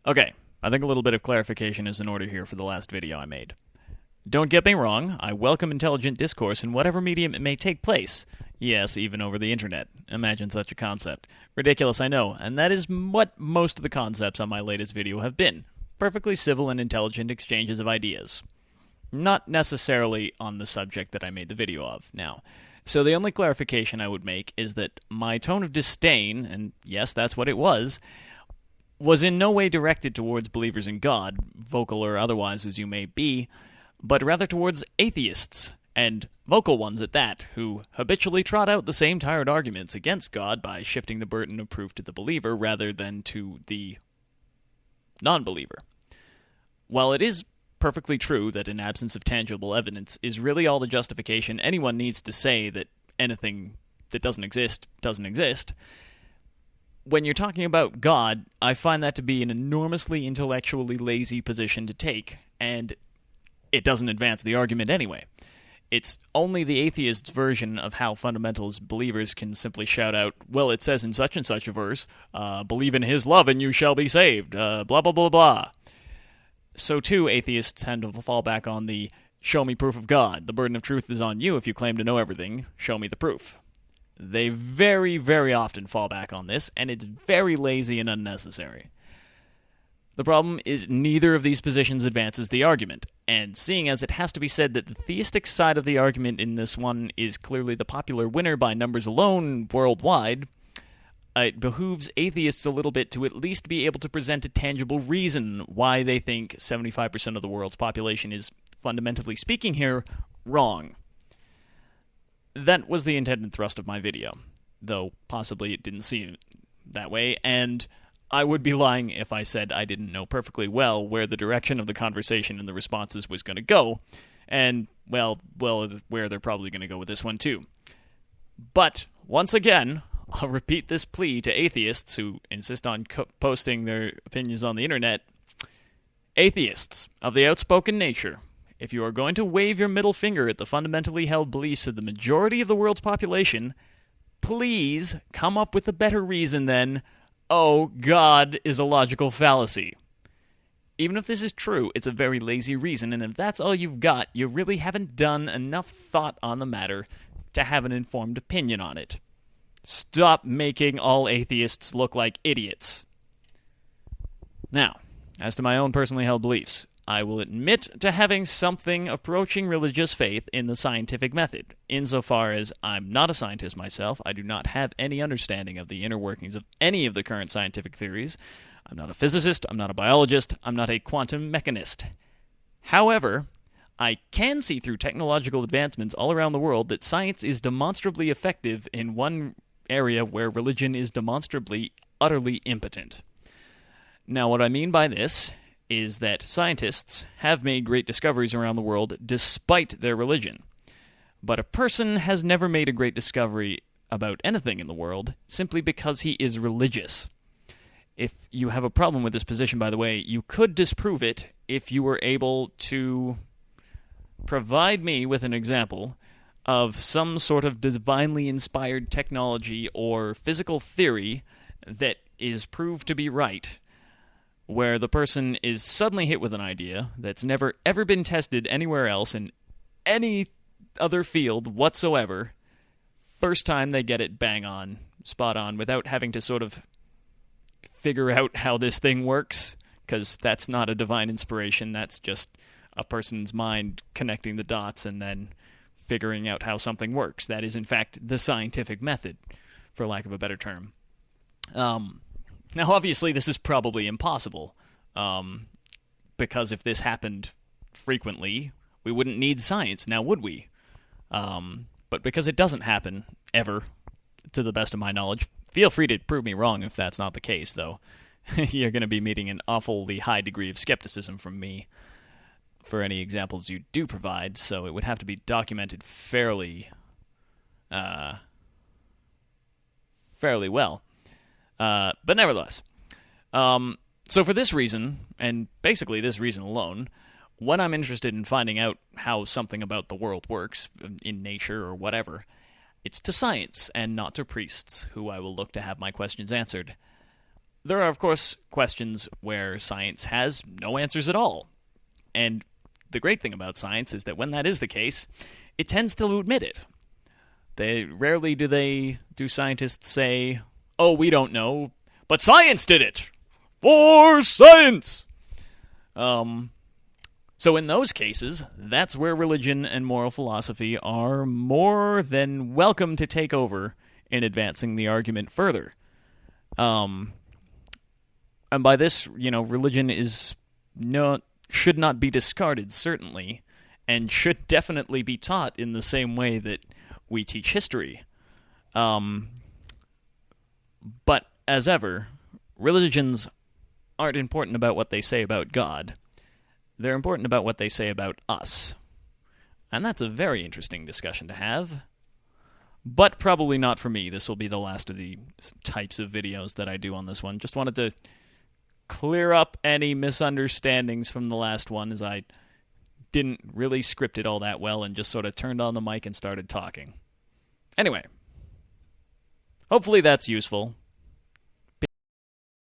Okay, I think a little bit of clarification is in order here for the last video I made. Don't get me wrong, I welcome intelligent discourse in whatever medium it may take place. Yes, even over the internet. Imagine such a concept. Ridiculous, I know, and that is what most of the concepts on my latest video have been. Perfectly civil and intelligent exchanges of ideas. Not necessarily on the subject that I made the video of. Now, so the only clarification I would make is that my tone of disdain, and yes, that's what it was in no way directed towards believers in God, vocal or otherwise as you may be, but rather towards atheists, and vocal ones at that, who habitually trot out the same tired arguments against God by shifting the burden of proof to the believer rather than to the non-believer. While it is perfectly true that an absence of tangible evidence is really all the justification anyone needs to say that anything that doesn't exist, when you're talking about God, I find that to be an enormously intellectually lazy position to take, and it doesn't advance the argument anyway. It's only the atheist's version of how fundamentalist believers can simply shout out, well, it says in such and such a verse, believe in his love and you shall be saved, blah, blah, blah, blah. So too, atheists tend to fall back on the, show me proof of God. The burden of truth is on you if you claim to know everything. Show me the proof. They very, very often fall back on this, and it's very lazy and unnecessary. The problem is neither of these positions advances the argument, and seeing as it has to be said that the theistic side of the argument in this one is clearly the popular winner by numbers alone worldwide, it behooves atheists a little bit to at least be able to present a tangible reason why they think 75% of the world's population is, fundamentally speaking here, wrong. That was the intended thrust of my video, though possibly it didn't seem that way, and I would be lying if I said I didn't know perfectly well where the direction of the conversation and the responses was going to go, and, well, where they're probably going to go with this one too. But, once again, I'll repeat this plea to atheists who insist on posting their opinions on the internet. Atheists of the outspoken nature, if you are going to wave your middle finger at the fundamentally held beliefs of the majority of the world's population, please come up with a better reason than, oh, God is a logical fallacy. Even if this is true, it's a very lazy reason, and if that's all you've got, you really haven't done enough thought on the matter to have an informed opinion on it. Stop making all atheists look like idiots. Now, as to my own personally held beliefs, I will admit to having something approaching religious faith in the scientific method. Insofar as I'm not a scientist myself, I do not have any understanding of the inner workings of any of the current scientific theories. I'm not a physicist, I'm not a biologist, I'm not a quantum mechanist. However, I can see through technological advancements all around the world that science is demonstrably effective in one area where religion is demonstrably, utterly impotent. Now, what I mean by this is that scientists have made great discoveries around the world despite their religion. But a person has never made a great discovery about anything in the world simply because he is religious. If you have a problem with this position, by the way, you could disprove it if you were able to provide me with an example of some sort of divinely inspired technology or physical theory that is proved to be right, where the person is suddenly hit with an idea that's never ever been tested anywhere else in any other field whatsoever. First time they get it bang on, spot on, without having to sort of figure out how this thing works, because that's not a divine inspiration, that's just a person's mind connecting the dots and then figuring out how something works. That is, in fact, the scientific method, for lack of a better term. Now, obviously, this is probably impossible, because if this happened frequently, we wouldn't need science, now would we? But because it doesn't happen, ever, to the best of my knowledge, feel free to prove me wrong if that's not the case, though. You're going to be meeting an awfully high degree of skepticism from me for any examples you do provide, so it would have to be documented fairly well. But nevertheless, so for this reason, and basically this reason alone, when I'm interested in finding out how something about the world works, in nature or whatever, it's to science and not to priests, who I will look to have my questions answered. there are, of course, questions where science has no answers at all. And the great thing about science is that when that is the case, it tends to admit it. Rarely do scientists say, "Oh, we don't know, but science did it! For science!" So in those cases, that's where religion and moral philosophy are more than welcome to take over in advancing the argument further. And by this, religion should not be discarded, certainly, and should definitely be taught in the same way that we teach history. But as ever, religions aren't important about what they say about God. They're important about what they say about us. And that's a very interesting discussion to have. But probably not for me. This will be the last of the types of videos that I do on this one. Just wanted to clear up any misunderstandings from the last one, as I didn't really script it all that well and just sort of turned on the mic and started talking. Anyway, hopefully that's useful.